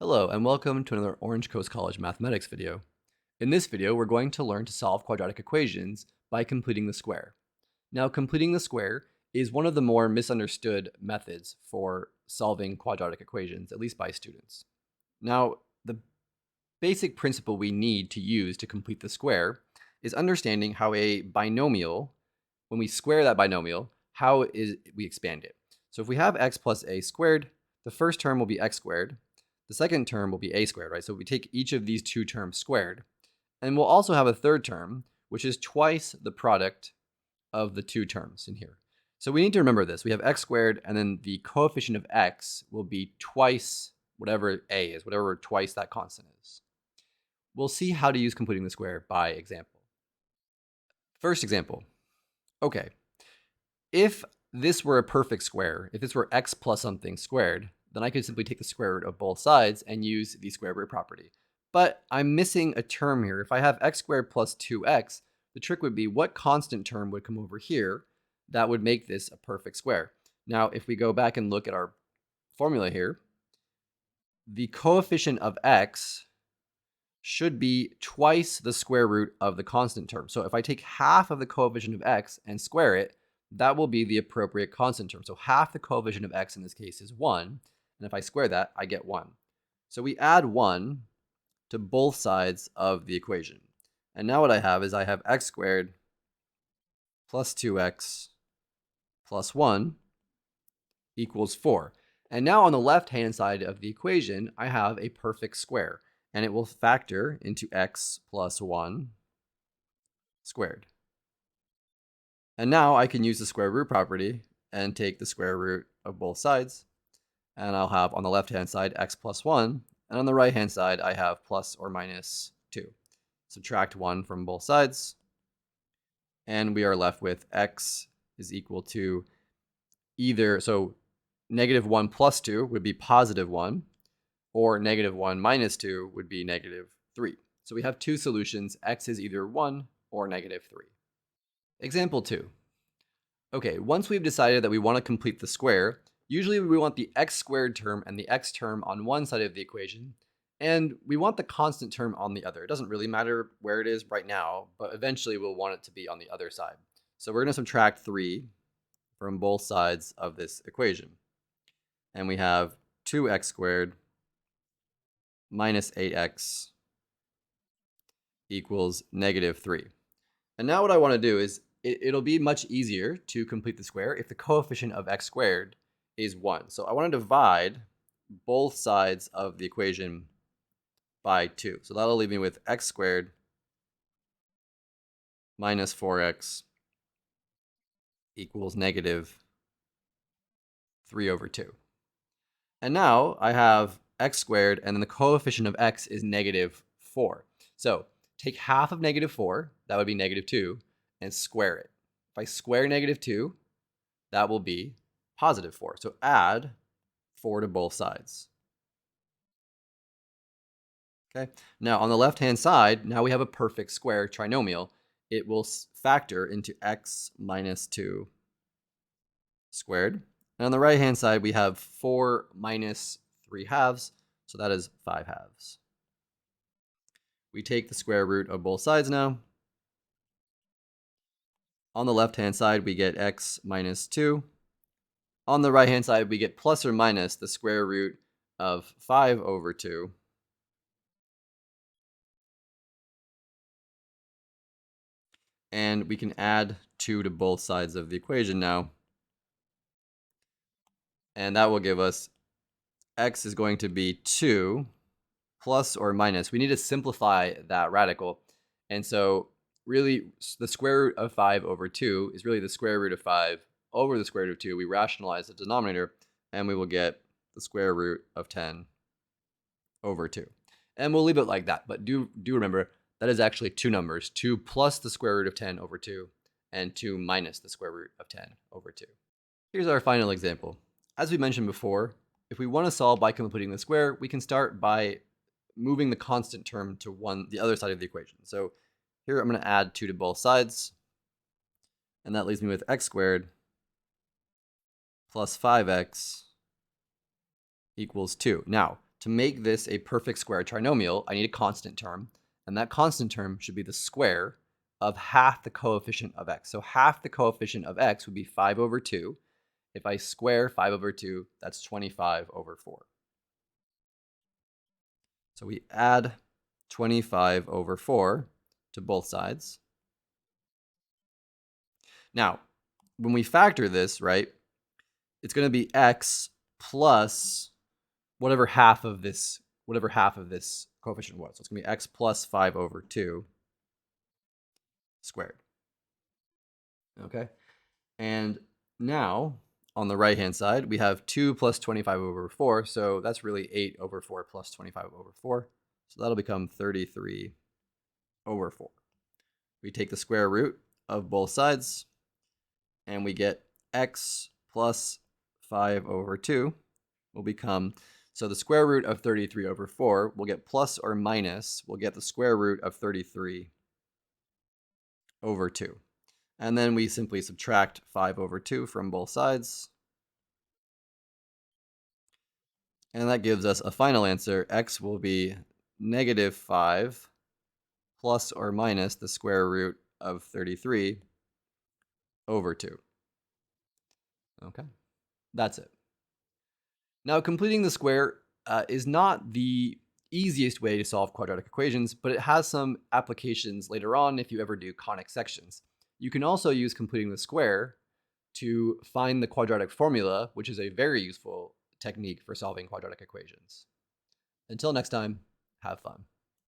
Hello and welcome to another Orange Coast College mathematics video. In this video, we're going to learn to solve quadratic equations by completing the square. Now, completing the square is one of the more misunderstood methods for solving quadratic equations, at least by students. Now, the basic principle we need to use to complete the square is understanding how a binomial, when we square that binomial, we expand it. So if we have x plus a squared, the first term will be x squared. The second term will be a squared, right? So we take each of these two terms squared. And we'll also have a third term, which is twice the product of the two terms in here. So we need to remember this. We have x squared, and then the coefficient of x will be twice whatever a is, whatever twice that constant is. We'll see how to use completing the square by example. First example. Okay, if this were a perfect square, if this were x plus something squared, then I could simply take the square root of both sides and use the square root property. But I'm missing a term here. If I have x squared plus 2x, the trick would be what constant term would come over here that would make this a perfect square. Now, if we go back and look at our formula here, the coefficient of x should be twice the square root of the constant term. So if I take half of the coefficient of x and square it, that will be the appropriate constant term. So half the coefficient of x in this case is 1. And if I square that, I get 1. So we add 1 to both sides of the equation. And now what I have is I have x squared plus 2x plus 1 equals 4. And now on the left-hand side of the equation, I have a perfect square. And it will factor into x plus 1 squared. And now I can use the square root property and take the square root of both sides. And I'll have on the left-hand side x plus 1. And on the right-hand side, I have plus or minus 2. Subtract 1 from both sides. And we are left with x is equal to either, so negative 1 plus 2 would be positive 1. Or negative 1 minus 2 would be negative 3. So we have two solutions. X is either 1 or negative 3. Example 2. Okay, once we've decided that we want to complete the square, usually we want the x squared term and the x term on one side of the equation, and we want the constant term on the other. It doesn't really matter where it is right now, but eventually we'll want it to be on the other side. So we're going to subtract 3 from both sides of this equation. And we have 2x squared minus 8x equals negative 3. And now what I want to do is, it'll be much easier to complete the square if the coefficient of x squared is 1. So I want to divide both sides of the equation by 2. So that'll leave me with x squared minus 4x equals negative 3 over 2. And now I have x squared, and then the coefficient of x is negative 4. So take half of negative 4, that would be negative 2, and square it. If I square negative 2, that will be positive 4. So add 4 to both sides. Okay. Now on the left-hand side, now we have a perfect square trinomial. It will factor into x minus 2 squared. And on the right-hand side, we have 4 minus 3 halves, so that is 5 halves. We take the square root of both sides now. On the left-hand side, we get x minus 2. On the right-hand side, we get plus or minus the square root of 5 over 2. And we can add 2 to both sides of the equation now. And that will give us x is going to be 2 plus or minus. We need to simplify that radical. And so really, the square root of 5 over 2 is really the square root of 5 over the square root of 2. We rationalize the denominator, and we will get the square root of 10 over 2. And we'll leave it like that. But do remember, that is actually two numbers, 2 plus the square root of 10 over 2, and 2 minus the square root of 10 over 2. Here's our final example. As we mentioned before, if we want to solve by completing the square, we can start by moving the constant term to the other side of the equation. So here I'm going to add 2 to both sides, and that leaves me with x squared plus 5x equals 2. Now, to make this a perfect square trinomial, I need a constant term, and that constant term should be the square of half the coefficient of x. So half the coefficient of x would be 5 over 2. If I square 5 over 2, that's 25 over 4. So we add 25 over 4 to both sides. Now, when we factor this, right, it's going to be x plus whatever half of this coefficient was. So it's going to be x plus 5 over 2 squared. Okay? And now, on the right-hand side, we have 2 plus 25 over 4. So that's really 8 over 4 plus 25 over 4. So that'll become 33 over 4. We take the square root of both sides, and we get x plus 5 over 2 will become, so the square root of 33 over 4 will get plus or minus, we'll get the square root of 33 over 2. And then we simply subtract 5 over 2 from both sides. And that gives us a final answer. X will be negative 5 plus or minus the square root of 33 over 2. Okay, that's it. Now, completing the square is not the easiest way to solve quadratic equations, but it has some applications later on if you ever do conic sections. You can also use completing the square to find the quadratic formula, which is a very useful technique for solving quadratic equations. Until next time, have fun.